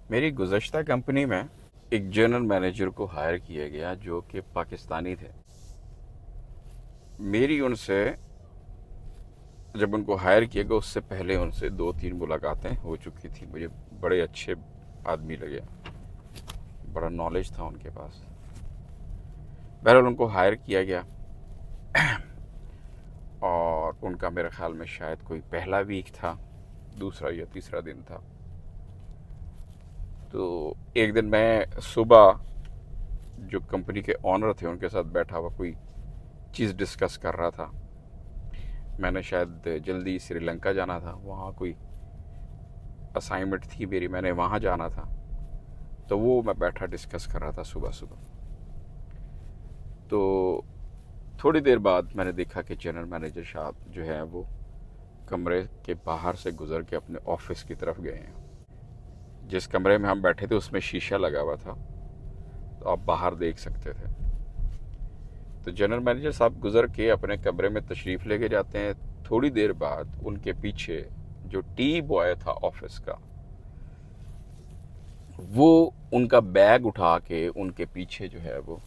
मेरी गुज़श्ता कंपनी में एक जनरल मैनेजर को हायर किया गया जो कि पाकिस्तानी थे। मेरी उनसे जब उनको हायर किया गया उससे पहले उनसे 2-3 मुलाकातें हो चुकी थी। मुझे बड़े अच्छे आदमी लगे, बड़ा नॉलेज था उनके पास। बहरहाल उनको हायर किया गया और उनका मेरे ख़्याल में शायद कोई पहला वीक था, दूसरा या तीसरा दिन था। तो एक दिन मैं सुबह जो कंपनी के ऑनर थे उनके साथ बैठा हुआ कोई चीज़ डिस्कस कर रहा था। मैंने शायद जल्दी श्रीलंका जाना था, वहाँ कोई असाइनमेंट थी मेरी, मैंने वहाँ जाना था। तो वो मैं बैठा डिस्कस कर रहा था सुबह सुबह। तो थोड़ी देर बाद मैंने देखा कि जनरल मैनेजर साहब जो है वो कमरे के बाहर से गुजर के अपने ऑफिस की तरफ गए हैं। जिस कमरे में हम बैठे थे उसमें शीशा लगा हुआ था, तो आप बाहर देख सकते थे। तो जनरल मैनेजर साहब गुजर के अपने कमरे में तशरीफ़ लेके जाते हैं। थोड़ी देर बाद उनके पीछे जो टी बॉय था ऑफिस का, वो उनका बैग उठा के उनके पीछे जो है वो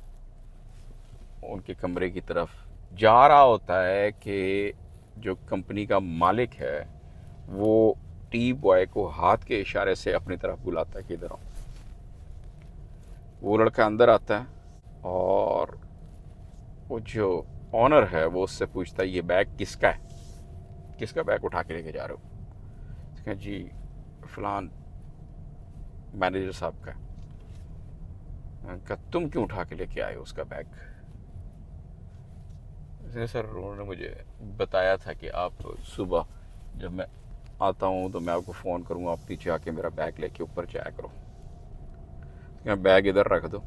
उनके कमरे की तरफ जा रहा होता है कि जो कंपनी का मालिक है वो टी बॉय को हाथ के इशारे से अपनी तरफ बुलाता है कि इधर आओ। वो लड़का अंदर आता है और वो जो ऑनर है वो उससे पूछता है ये बैग किसका है, किसका बैग उठा के लेके जा रहे हो। उसने कहा जी फलान मैनेजर साहब का है। मैंने कहा तुम क्यों उठा के लेके आए हो उसका बैग। इसने सर उन्होंने मुझे बताया था कि आप सुबह जब मैं आता हूँ तो मैं आपको फ़ोन करूँगा, आप नीचे आके मेरा बैग लेके ऊपर जाया करो। मैं बैग इधर रख दो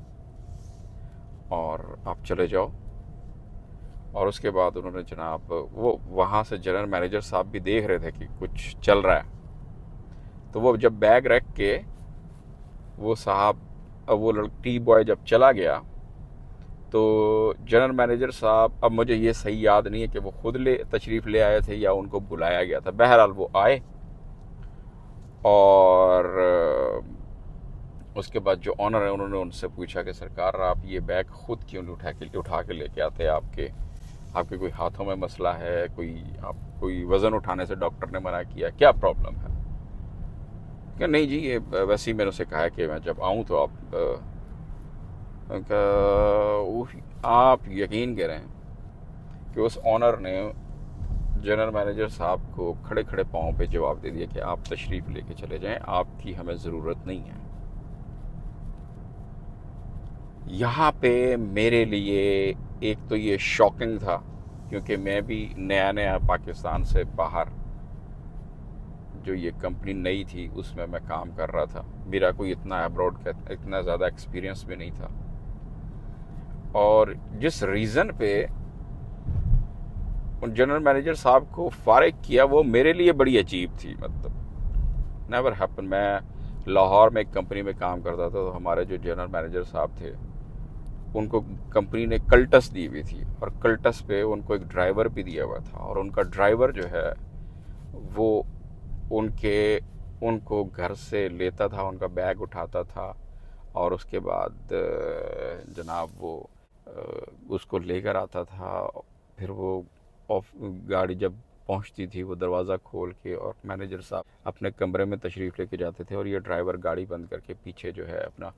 और आप चले जाओ। और उसके बाद उन्होंने जनाब वो वहाँ से जनरल मैनेजर साहब भी देख रहे थे कि कुछ चल रहा है। तो वो जब बैग रख के वो साहब वो टी बॉय जब चला गया तो जनरल मैनेजर साहब, अब मुझे ये सही याद नहीं है कि वो खुद ले तशरीफ़ ले आए थे या उनको बुलाया गया था। बहरहाल वो आए और उसके बाद जो ऑनर है उन्होंने उनसे पूछा कि सरकार आप ये बैग खुद क्यों नहीं उठा के लेके आते, आपके आपके कोई हाथों में मसला है, कोई वज़न उठाने से डॉक्टर ने मना किया, क्या प्रॉब्लम है। क्या नहीं जी ये वैसे ही मैंने उसे कहा कि मैं जब आऊँ तो आप यकीन करें कि उस ऑनर ने जनरल मैनेजर साहब को खड़े खड़े पाँव पे जवाब दे दिया कि आप तशरीफ़ लेके चले जाएं, आपकी हमें ज़रूरत नहीं है। यहाँ पे मेरे लिए एक तो ये शॉकिंग था क्योंकि मैं भी नया नया पाकिस्तान से बाहर जो ये कंपनी नई थी उसमें मैं काम कर रहा था। मेरा कोई इतना अब्रॉड का इतना ज़्यादा एक्सपीरियंस भी नहीं था। और जिस रीज़न पे उन जनरल मैनेजर साहब को फारिग किया वो मेरे लिए बड़ी अजीब थी। मतलब नेवर हैपन। मैं लाहौर में एक कंपनी में काम करता था, तो हमारे जो जनरल मैनेजर साहब थे उनको कंपनी ने कल्टस दी हुई थी और कल्टस पे उनको एक ड्राइवर भी दिया हुआ था। और उनका ड्राइवर जो है वो उनके उनको घर से लेता था, उनका बैग उठाता था और उसके बाद जनाब वो उसको लेकर आता था। फिर वो ऑफ गाड़ी जब पहुंचती थी वो दरवाज़ा खोल के और मैनेजर साहब अपने कमरे में तशरीफ़ लेके जाते थे और ये ड्राइवर गाड़ी बंद करके पीछे जो है अपना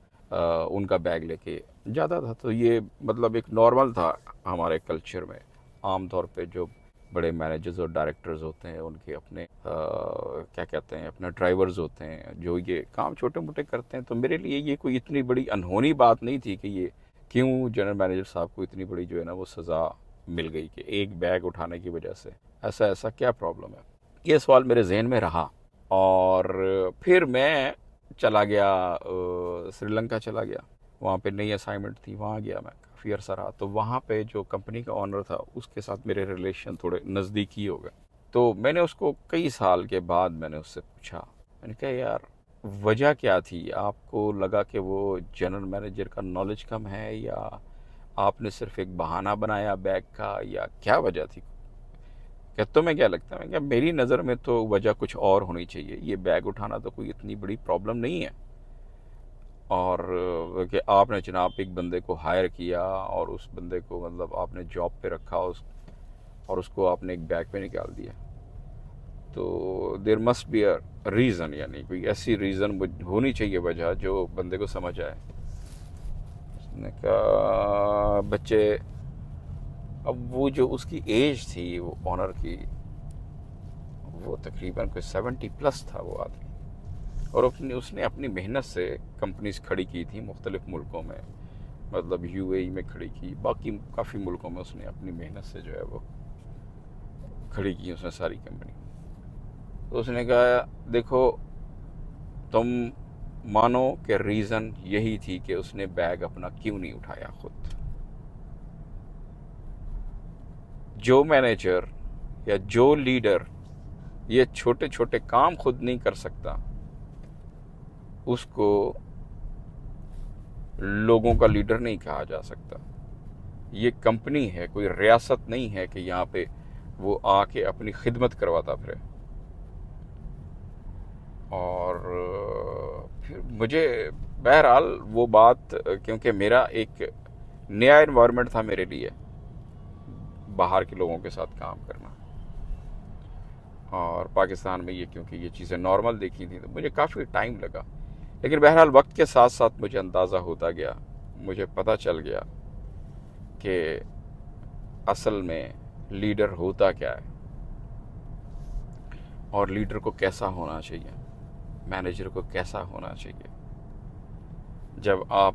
उनका बैग लेके जाता था। तो ये मतलब एक नॉर्मल था हमारे कल्चर में। आम तौर पे जो बड़े मैनेजर्स और डायरेक्टर्स होते हैं उनके अपने क्या कहते हैं अपने ड्राइवर्स होते हैं जो ये काम छोटे मोटे करते हैं। तो मेरे लिए ये कोई इतनी बड़ी अनहोनी बात नहीं थी कि ये क्यों जनरल मैनेजर साहब को इतनी बड़ी जो है ना वो सज़ा मिल गई कि एक बैग उठाने की वजह से ऐसा ऐसा क्या प्रॉब्लम है। ये सवाल मेरे जहन में रहा और फिर मैं चला गया श्रीलंका चला गया। वहाँ पे नई असाइनमेंट थी, वहाँ गया मैं, काफ़ी अरसा रहा। तो वहाँ पे जो कंपनी का ऑनर था उसके साथ मेरे रिलेशन थोड़े नज़दीकी हो गए। तो मैंने उसको कई साल के बाद मैंने उससे पूछा, मैंने कहा यार वजह क्या थी, आपको लगा कि वो जनरल मैनेजर का नॉलेज कम है या आपने सिर्फ एक बहाना बनाया बैग का, या क्या वजह थी। क्या तुम्हें क्या लगता है। मैं क्या मेरी नज़र में तो वजह कुछ और होनी चाहिए, ये बैग उठाना तो कोई इतनी बड़ी प्रॉब्लम नहीं है। और कि आपने जनाब एक बंदे को हायर किया और उस बंदे को मतलब आपने जॉब पे रखा और उसको आपने एक बैग पे निकाल दिया, तो there must be a reason, यानी कोई ऐसी रीज़न होनी चाहिए वजह जो बंदे को समझ आए। उसने कहा बच्चे, अब वो जो उसकी एज थी वो ऑनर की, वो तकरीबन कोई 70+ था वो आदमी, और उसने अपनी मेहनत से कंपनीज खड़ी की थी मुख्तलिफ़ मुल्कों में, मतलब यूएई में खड़ी की, बाकी काफ़ी मुल्कों में उसने अपनी मेहनत से जो है वो खड़ी की उसने सारी कंपनी। तो उसने कहा देखो, तुम मानो कि रीज़न यही थी कि उसने बैग अपना क्यों नहीं उठाया खुद। जो मैनेजर या जो लीडर ये छोटे छोटे काम खुद नहीं कर सकता, उसको लोगों का लीडर नहीं कहा जा सकता। ये कंपनी है, कोई रियासत नहीं है कि यहाँ पे वो आके अपनी खिदमत करवाता फिरे। और फिर मुझे बहरहाल वो बात, क्योंकि मेरा एक नया इन्वायरमेंट था मेरे लिए बाहर के लोगों के साथ काम करना, और पाकिस्तान में ये क्योंकि ये चीज़ें नॉर्मल देखी थी, तो मुझे काफ़ी टाइम लगा। लेकिन बहरहाल वक्त के साथ साथ मुझे अंदाज़ा होता गया, मुझे पता चल गया कि असल में लीडर होता क्या है और लीडर को कैसा होना चाहिए, मैनेजर को कैसा होना चाहिए। जब आप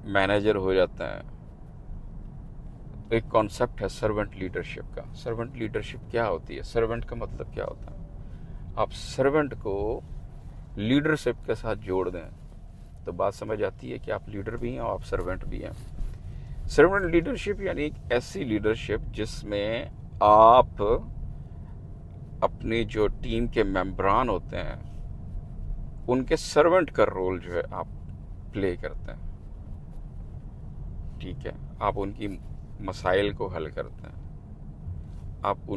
मैनेजर हो जाते हैं, एक कॉन्सेप्ट है सर्वेंट लीडरशिप का। सर्वेंट लीडरशिप क्या होती है? सर्वेंट का मतलब क्या होता है? आप सर्वेंट को लीडरशिप के साथ जोड़ दें तो बात समझ आती है कि आप लीडर भी हैं और आप सर्वेंट भी हैं। सर्वेंट लीडरशिप यानी एक ऐसी लीडरशिप जिसमें आप अपनी जो टीम के मेंबरान होते हैं उनके सर्वेंट का रोल जो है आप प्ले करते हैं। ठीक है, आप उनकी मसाइल को हल करते हैं, आप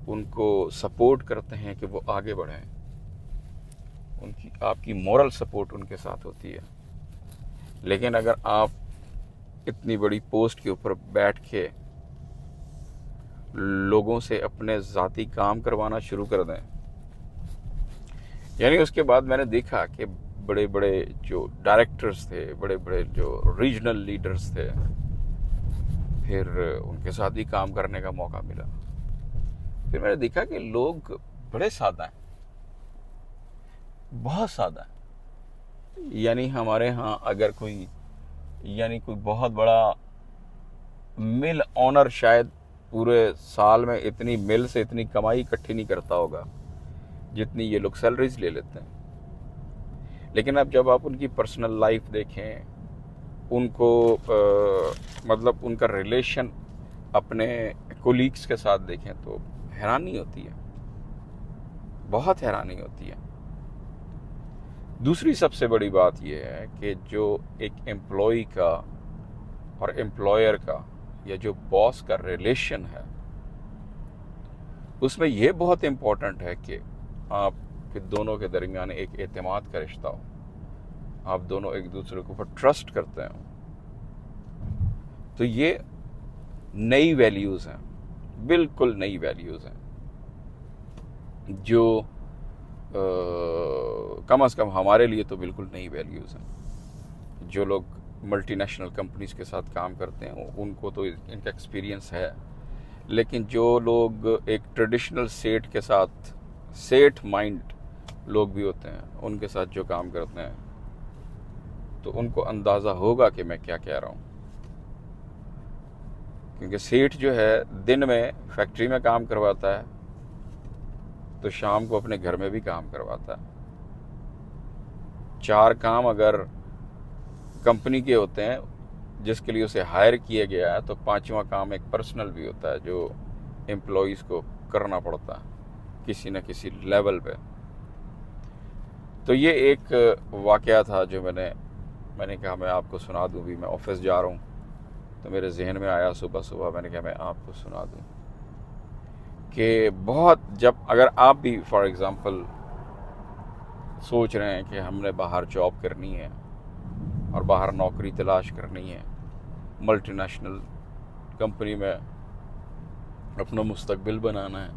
उनको सपोर्ट करते हैं कि वो आगे बढ़ें, आपकी मॉरल सपोर्ट उनके साथ होती है। लेकिन अगर आप इतनी बड़ी पोस्ट के ऊपर बैठ के लोगों से अपने ज़ाती काम करवाना शुरू कर दें, यानी उसके बाद मैंने देखा कि बड़े बड़े जो डायरेक्टर्स थे, बड़े बड़े जो रीजनल लीडर्स थे, फिर उनके साथ ही काम करने का मौका मिला। फिर मैंने देखा कि लोग बड़े सादा हैं, बहुत सादा हैं। यानी हमारे यहाँ अगर कोई बहुत बड़ा मिल ऑनर शायद पूरे साल में इतनी मिल से इतनी कमाई इकट्ठी नहीं करता होगा जितनी ये लोग सैलरीज ले लेते हैं। लेकिन अब जब आप उनकी पर्सनल लाइफ देखें, उनको मतलब उनका रिलेशन अपने कोलीग्स के साथ देखें तो हैरानी होती है, बहुत हैरानी होती है। दूसरी सबसे बड़ी बात यह है कि जो एक एम्प्लॉय का और एम्प्लॉयर का या जो बॉस का रिलेशन है, उसमें यह बहुत इम्पोर्टेंट है कि आपके दोनों के दरमियान एक एतमाद का रिश्ता हो, आप दोनों एक दूसरे के ऊपर ट्रस्ट करते हो। तो ये नई वैल्यूज़ हैं, बिल्कुल नई वैल्यूज़ हैं, जो कम से कम हमारे लिए तो बिल्कुल नई वैल्यूज़ हैं। जो लोग मल्टीनेशनल कंपनीज के साथ काम करते हैं उनको तो इनका एक्सपीरियंस है, लेकिन जो लोग एक ट्रेडिशनल सेठ के साथ, सेठ माइंड लोग भी होते हैं, उनके साथ जो काम करते हैं, तो उनको अंदाज़ा होगा कि मैं क्या कह रहा हूँ। क्योंकि सेठ जो है दिन में फैक्ट्री में काम करवाता है तो शाम को अपने घर में भी काम करवाता है। 4 काम अगर कंपनी के होते हैं जिसके लिए उसे हायर किया गया है, तो 5वां काम एक पर्सनल भी होता है जो एम्प्लॉइज़ को करना पड़ता है किसी न किसी लेवल पे। तो ये एक वाक़या था जो मैंने कहा मैं आपको सुना दूँ। भी मैं ऑफिस जा रहा हूँ तो मेरे जहन में आया सुबह सुबह, मैंने कहा मैं आपको सुना दूँ कि जब अगर आप भी फॉर एग्ज़ाम्पल सोच रहे हैं कि हमने बाहर जॉब करनी है और बाहर नौकरी तलाश करनी है, मल्टीनेशनल कंपनी में अपना मुस्तकबिल बनाना है,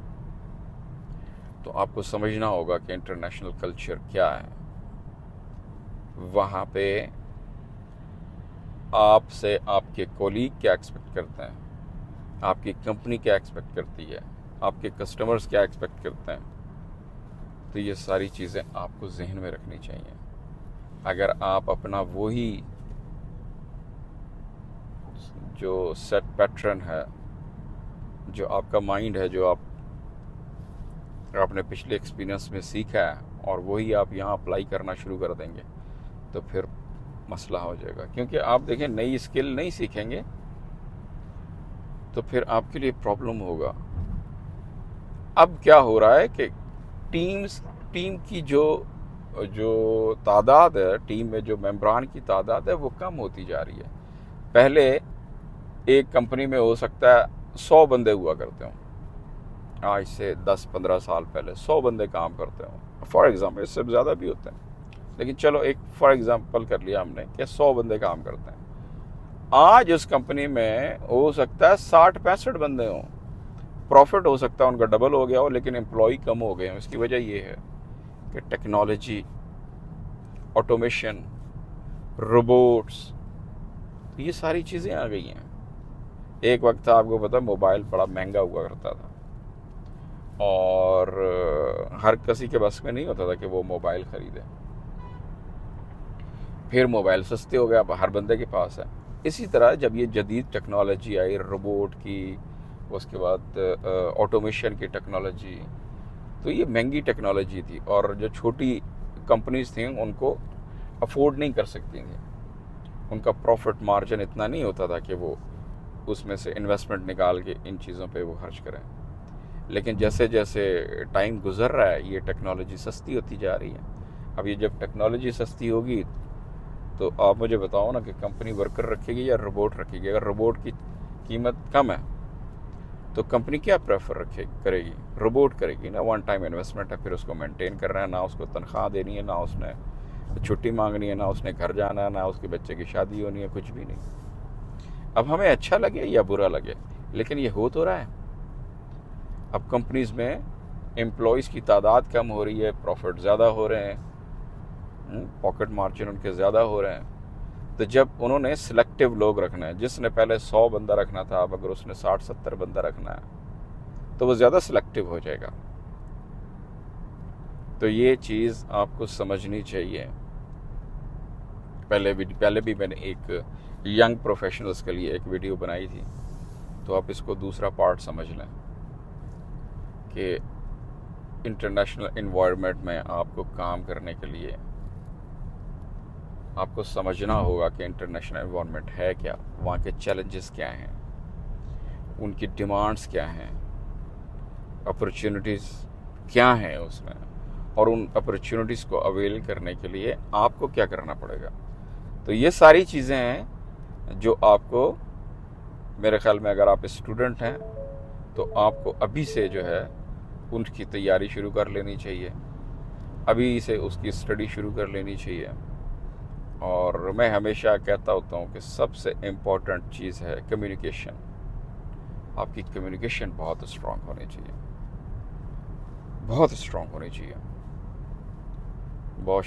तो आपको समझना होगा कि इंटरनेशनल कल्चर क्या है। वहाँ पे आपसे आपके कोलीग क्या एक्सपेक्ट करते हैं, आपकी कंपनी क्या एक्सपेक्ट करती है, आपके कस्टमर्स क्या एक्सपेक्ट करते हैं। तो ये सारी चीज़ें आपको जहन में रखनी चाहिए। अगर आप अपना वही जो सेट पैटर्न है, जो आपका माइंड है, जो आपने पिछले एक्सपीरियंस में सीखा है, और वही आप यहाँ अप्लाई करना शुरू कर देंगे, तो फिर मसला हो जाएगा। क्योंकि आप देखें, नई स्किल नहीं सीखेंगे तो फिर आपके लिए प्रॉब्लम होगा। अब क्या हो रहा है कि टीम की जो तादाद है, टीम में जो मेंबरान की तादाद है, वो कम होती जा रही है। पहले एक कंपनी में हो सकता है 100 बंदे हुआ करते हों, आज से 10-15 साल पहले 100 बंदे काम करते हों, फॉर एग्ज़ाम्पल। इससे ज़्यादा भी होते हैं, लेकिन चलो एक फॉर एग्ज़ाम्पल कर लिया हमने कि 100 बंदे काम करते हैं। आज उस कंपनी में हो सकता है 60-65 बंदे हों, प्रॉफिट हो सकता है उनका डबल हो गया हो, लेकिन एम्प्लॉय कम हो गए हैं। इसकी वजह ये है कि टेक्नोलॉजी, ऑटोमेशन, रोबोट्स, ये सारी चीज़ें आ गई हैं। एक वक्त था, आपको पता, मोबाइल बड़ा महंगा हुआ करता था, और हर किसी के बस में नहीं होता था कि वो मोबाइल ख़रीदे। फिर मोबाइल सस्ते हो गए, अब हर बंदे के पास है। इसी तरह जब ये जदीद टेक्नोलॉजी आई, रोबोट की, उसके बाद ऑटोमेशन की टेक्नोलॉजी, तो ये महंगी टेक्नोलॉजी थी, और जो छोटी कंपनीज थी उनको अफोर्ड नहीं कर सकती थी। उनका प्रॉफिट मार्जिन इतना नहीं होता था कि वो उसमें से इन्वेस्टमेंट निकाल के इन चीज़ों पे वो खर्च करें। लेकिन जैसे जैसे टाइम गुजर रहा है, ये टेक्नोलॉजी सस्ती होती जा रही है। अब ये जब टेक्नोलॉजी सस्ती होगी, तो आप मुझे बताओ ना कि कंपनी वर्कर रखेगी या रोबोट रखेगी। अगर रोबोट की कीमत कम है तो कंपनी क्या प्रेफर करेगी? रोबोट करेगी ना। वन टाइम इन्वेस्टमेंट है, फिर उसको मेंटेन करना है, ना उसको तनख्वाह देनी है, ना उसने छुट्टी मांगनी है, ना उसने घर जाना है, ना उसके बच्चे की शादी होनी है, कुछ भी नहीं। अब हमें अच्छा लगे या बुरा लगे, लेकिन ये हो तो रहा है। अब कंपनीज में एम्प्लॉयज़ की तादाद कम हो रही है, प्रॉफिट ज़्यादा हो रहे हैं, पॉकेट मार्जिन उनके ज़्यादा हो रहे हैं। तो जब उन्होंने सिलेक्टिव लोग रखना है, जिसने पहले 100 बंदा रखना था, अब अगर उसने 60-70 बंदा रखना है, तो वो ज़्यादा सिलेक्टिव हो जाएगा। तो ये चीज़ आपको समझनी चाहिए। पहले भी मैंने एक यंग प्रोफेशनल्स के लिए एक वीडियो बनाई थी, तो आप इसको दूसरा पार्ट समझ लें कि इंटरनेशनल एनवायरनमेंट में आपको काम करने के लिए आपको समझना होगा कि इंटरनेशनल एनवायरनमेंट है क्या, वहाँ के चैलेंजेस क्या हैं, उनकी डिमांड्स क्या हैं, अपॉर्चुनिटीज़ क्या हैं उसमें, और उन अपॉर्चुनिटीज़ को अवेल करने के लिए आपको क्या करना पड़ेगा। तो ये सारी चीज़ें हैं जो आपको, मेरे ख्याल में अगर आप स्टूडेंट हैं तो आपको अभी से जो है उनकी तैयारी शुरू कर लेनी चाहिए, अभी से उसकी स्टडी शुरू कर लेनी चाहिए। और मैं हमेशा कहता होता हूँ कि सबसे इम्पोर्टेंट चीज़ है कम्युनिकेशन। आपकी कम्युनिकेशन बहुत स्ट्रॉन्ग होनी चाहिए, बहुत स्ट्रॉन्ग होनी चाहिए।